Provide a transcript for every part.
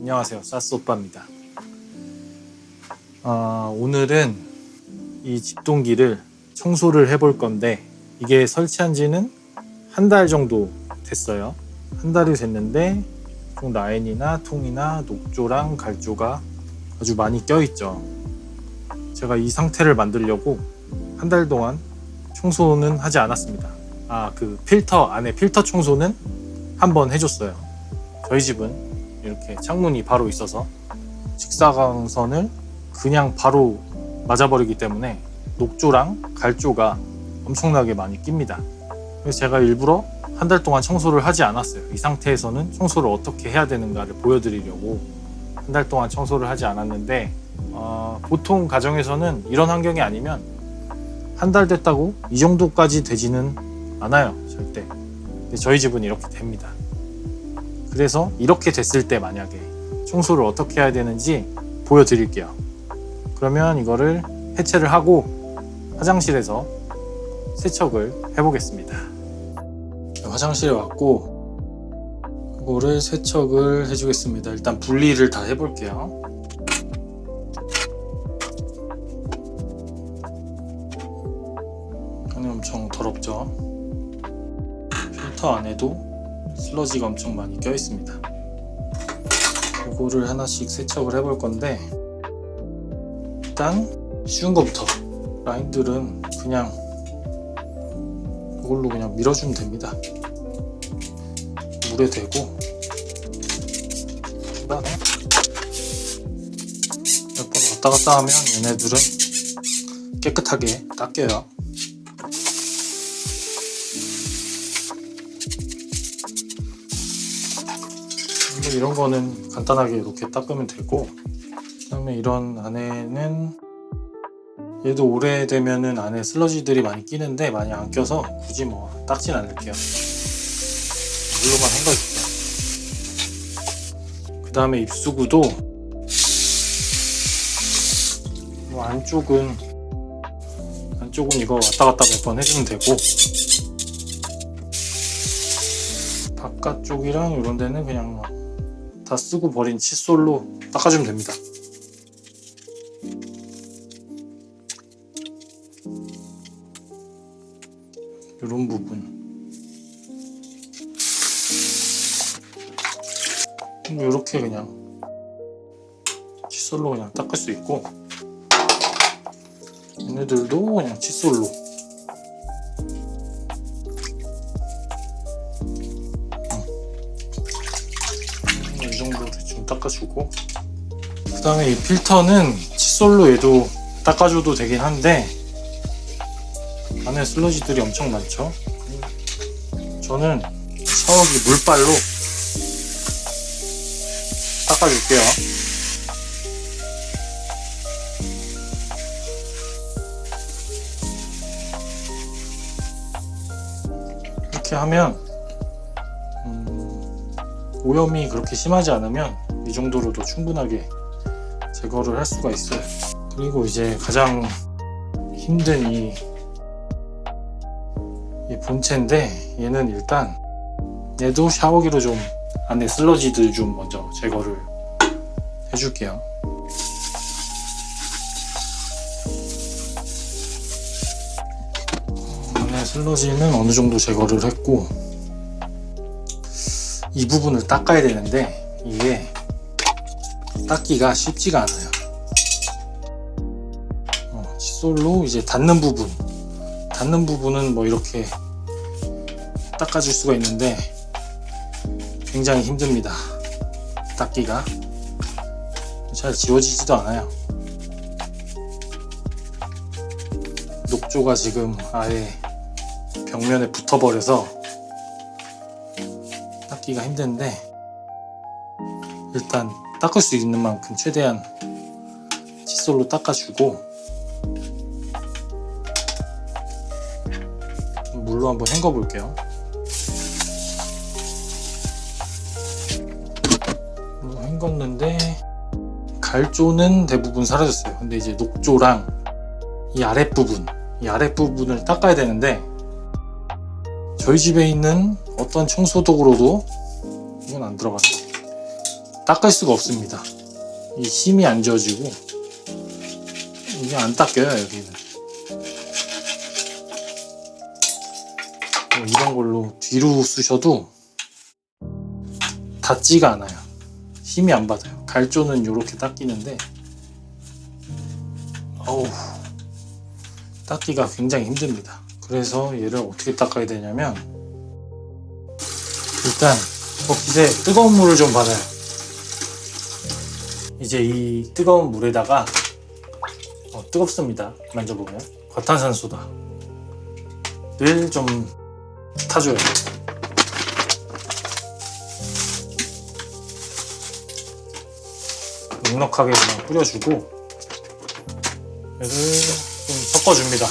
안녕하세요, 사스오빠입니다. 오늘은 이 집동기를 청소를 해볼 건데 이게 설치한 지는 한 달 정도 됐어요. 한 달이 됐는데 총 라인이나 통이나 녹조랑 갈조가 아주 많이 껴있죠. 제가 이 상태를 만들려고 한 달 동안 청소는 하지 않았습니다. 그 필터 안에 필터 청소는 한번 해줬어요. 저희 집은 이렇게 창문이 바로 있어서 직사광선을 그냥 바로 맞아버리기 때문에 녹조랑 갈조가 엄청나게 많이 낍니다. 그래서 제가 일부러 한 달 동안 청소를 하지 않았어요. 이 상태에서는 청소를 어떻게 해야 되는가를 보여드리려고 한 달 동안 청소를 하지 않았는데 보통 가정에서는 이런 환경이 아니면 한 달 됐다고 이 정도까지 되지는 않아요, 절대. 근데 저희 집은 이렇게 됩니다. 그래서 이렇게 됐을 때 만약에 청소를 어떻게 해야 되는지 보여드릴게요. 그러면 이거를 해체를 하고 화장실에서 세척을 해보겠습니다. 화장실에 왔고 이거를 세척을 해주겠습니다. 일단 분리를 다 해볼게요. 안에 엄청 더럽죠? 필터 안에도 슬러지가 엄청 많이 껴 있습니다. 이거를 하나씩 세척을 해볼 건데 일단 쉬운 것부터 라인들은 그냥 이걸로 그냥 밀어주면 됩니다. 물에 대고 몇 번 왔다 갔다 하면 얘네들은 깨끗하게 닦여요. 이런 거는 간단하게 이렇게 닦으면 되고, 그 다음에 이런 안에는 얘도 오래되면은 안에 슬러지들이 많이 끼는데 많이 안 껴서 굳이 뭐 닦진 않을게요. 물로만 헹궈줄게요. 그 다음에 입수구도 안쪽은 이거 왔다 갔다 몇 번 해주면 되고, 바깥쪽이랑 이런 데는 그냥 다 쓰고 버린 칫솔로 닦아주면 됩니다. 이런 부분 이렇게 그냥 칫솔로 그냥 닦을 수 있고, 얘네들도 그냥 칫솔로 이 정도 대충 닦아주고, 그 다음에 이 필터는 칫솔로 얘도 닦아줘도 되긴 한데 안에 슬러지들이 엄청 많죠. 저는 샤워기 물빨로 닦아줄게요. 이렇게 하면 오염이 그렇게 심하지 않으면 이 정도로도 충분하게 제거를 할 수가 있어요. 그리고 이제 가장 힘든 이 본체인데, 얘는 일단 얘도 샤워기로 좀 안에 슬러지들 좀 먼저 제거를 해줄게요. 안에 슬러지는 어느 정도 제거를 했고, 이 부분을 닦아야 되는데 이게 닦기가 쉽지가 않아요. 칫솔로 이제 닿는 부분은 뭐 이렇게 닦아줄 수가 있는데 굉장히 힘듭니다. 닦기가 잘 지워지지도 않아요. 녹조가 지금 아예 벽면에 붙어버려서 닦기가 힘든데, 일단 닦을 수 있는 만큼 최대한 칫솔로 닦아주고 물로 한번 헹궈 볼게요. 물로 헹궜는데 갈조는 대부분 사라졌어요. 근데 이제 녹조랑 이 아랫부분을 닦아야 되는데, 저희 집에 있는 어떤 청소도구로도 이건 안 들어가네. 닦을 수가 없습니다. 이 힘이 안 지워지고 이게 안 닦여요. 여기는 이런 걸로 뒤로 쑤셔도 닿지가 않아요. 힘이 안 받아요. 갈조는 이렇게 닦이는데 어우, 닦기가 굉장히 힘듭니다. 그래서 얘를 어떻게 닦아야 되냐면 일단 이제 뜨거운 물을 좀 받아요. 이제 이 뜨거운 물에다가 뜨겁습니다. 만져보면 과탄산소다를 좀 타줘요. 넉넉하게 그냥 뿌려주고 얘를 좀 섞어줍니다.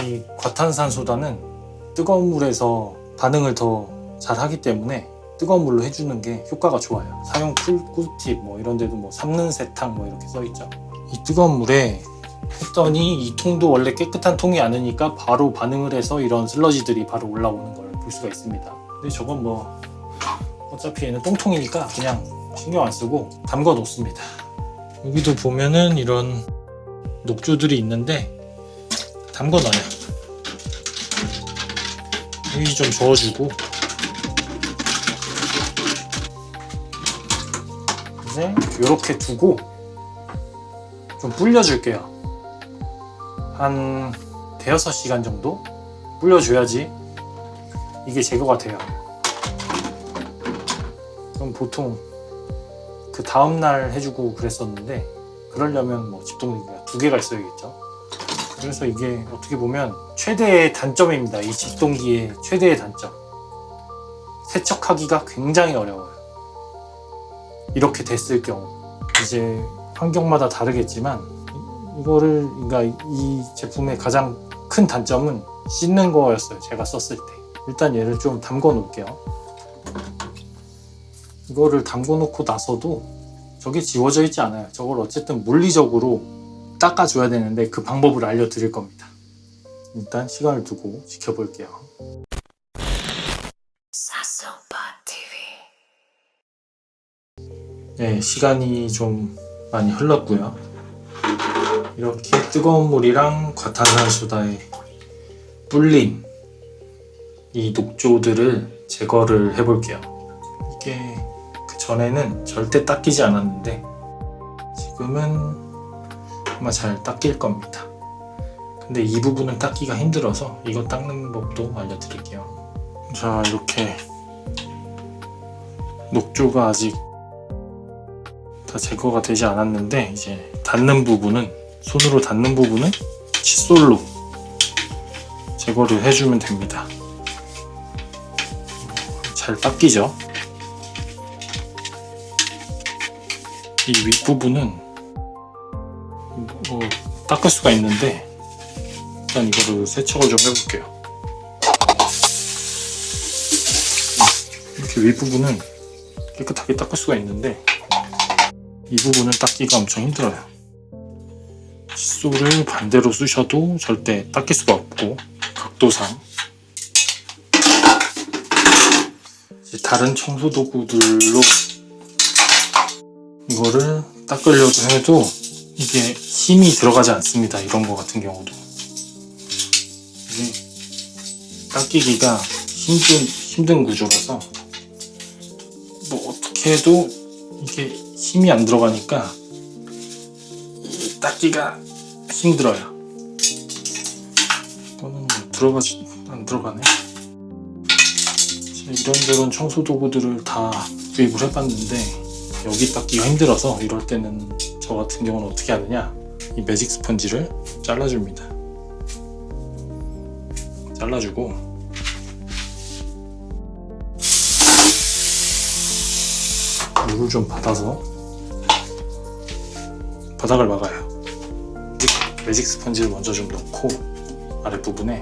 이 과탄산소다는 뜨거운 물에서 반응을 더 잘 하기 때문에 뜨거운 물로 해주는 게 효과가 좋아요. 사용 꿀팁 뭐 이런 데도 뭐 삶는 세탁 뭐 이렇게 써있죠. 이 뜨거운 물에 했더니 이 통도 원래 깨끗한 통이 아니니까 바로 반응을 해서 이런 슬러지들이 바로 올라오는 걸 볼 수가 있습니다. 근데 저건 뭐 어차피 얘는 똥통이니까 그냥 신경 안 쓰고 담궈 놓습니다. 여기도 보면은 이런 녹조들이 있는데 담궈 놔요. 여기 좀 저어주고 이제 이렇게 두고 좀 불려줄게요. 한 대여섯 시간 정도 불려줘야지 이게 제거가 돼요. 그럼 보통 그 다음날 해주고 그랬었는데 그러려면 뭐 집동기가 2개가 있어야겠죠. 그래서 이게 어떻게 보면 최대의 단점입니다. 이 집동기의 최대의 단점. 세척하기가 굉장히 어려워요. 이렇게 됐을 경우 이제 환경마다 다르겠지만 이거를 그러니까 이 제품의 가장 큰 단점은 씻는 거였어요. 제가 썼을 때. 일단 얘를 좀 담궈 놓을게요. 이거를 담궈 놓고 나서도 저게 지워져 있지 않아요. 저걸 어쨌든 물리적으로 닦아줘야 되는데 그 방법을 알려드릴 겁니다. 일단 시간을 두고 지켜볼게요. 네, 시간이 좀 많이 흘렀고요. 이렇게 뜨거운 물이랑 과탄산소다에 불린 이 녹조들을 제거를 해볼게요. 이게 그 전에는 절대 닦이지 않았는데 지금은 아마 잘 닦일 겁니다. 근데 이 부분은 닦기가 힘들어서 이거 닦는 법도 알려드릴게요. 자, 이렇게 녹조가 아직 다 제거가 되지 않았는데 이제 닿는 부분은 손으로 닿는 부분은 칫솔로 제거를 해주면 됩니다. 잘 닦이죠? 이 윗부분은 닦을 수가 있는데 일단 이거를 세척을 좀 해볼게요. 이렇게 윗부분은 깨끗하게 닦을 수가 있는데 이 부분은 닦기가 엄청 힘들어요. 칫솔을 반대로 쑤셔도 절대 닦일 수가 없고 각도상 이제 다른 청소 도구들로 이거를 닦으려고 해도 이게 힘이 들어가지 않습니다. 이런 거 같은 경우도 이게 닦이기가 힘든 구조라서 뭐 어떻게 해도 이게 힘이 안 들어가니까 닦기가 힘들어요. 이거는 안 들어가네. 이런저런 청소 도구들을 다 구입을 해봤는데 여기 닦기가 힘들어서 이럴 때는 저 같은 경우는 어떻게 하느냐, 이 매직 스펀지를 잘라줍니다. 잘라주고 물을 좀 받아서 바닥을 막아요. 매직 스펀지를 먼저 좀 넣고 아랫부분에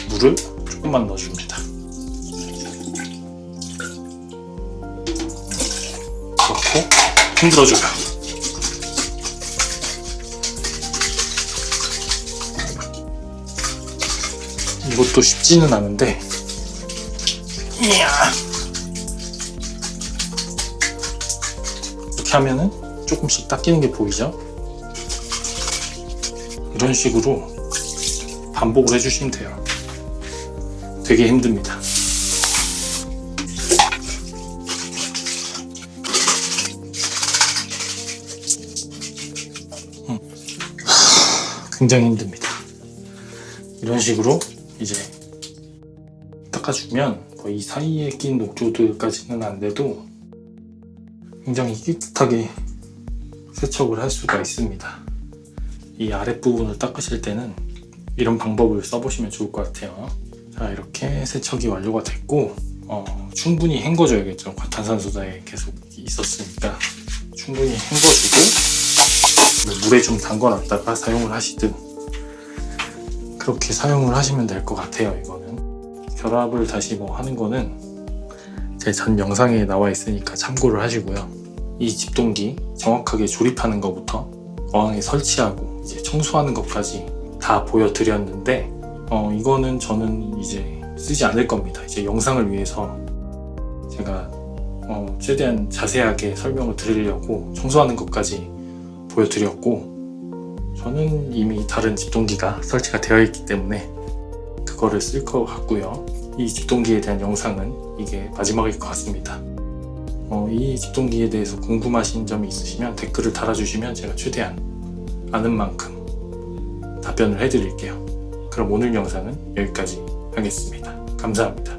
물을 조금만 넣어줍니다. 넣고 흔들어줘요. 이것도 쉽지는 않은데 이렇게 하면은 조금씩 닦이는 게 보이죠? 이런 식으로 반복을 해주시면 돼요. 되게 힘듭니다. 굉장히 힘듭니다. 이런 식으로 이제 닦아주면 이 사이에 낀 녹조들까지는 안 돼도 굉장히 깨끗하게 세척을 할 수가 있습니다. 이 아랫부분을 닦으실 때는 이런 방법을 써보시면 좋을 것 같아요. 자, 이렇게 세척이 완료가 됐고 충분히 헹궈줘야겠죠. 과탄산소다에 계속 있었으니까 충분히 헹궈주고 물에 좀 담궈놨다가 사용을 하시든 그렇게 사용을 하시면 될 것 같아요. 이거는 결합을 다시 하는 거는 제 전 영상에 나와 있으니까 참고를 하시고요. 이 집동기 정확하게 조립하는 것부터 어항에 설치하고 이제 청소하는 것까지 다 보여드렸는데 이거는 저는 이제 쓰지 않을 겁니다. 이제 영상을 위해서 제가 최대한 자세하게 설명을 드리려고 청소하는 것까지 보여드렸고 저는 이미 다른 집동기가 설치가 되어 있기 때문에 그거를 쓸 것 같고요. 이 집동기에 대한 영상은 이게 마지막일 것 같습니다. 이 집동기에 대해서 궁금하신 점이 있으시면 댓글을 달아주시면 제가 최대한 아는 만큼 답변을 해드릴게요. 그럼 오늘 영상은 여기까지 하겠습니다. 감사합니다.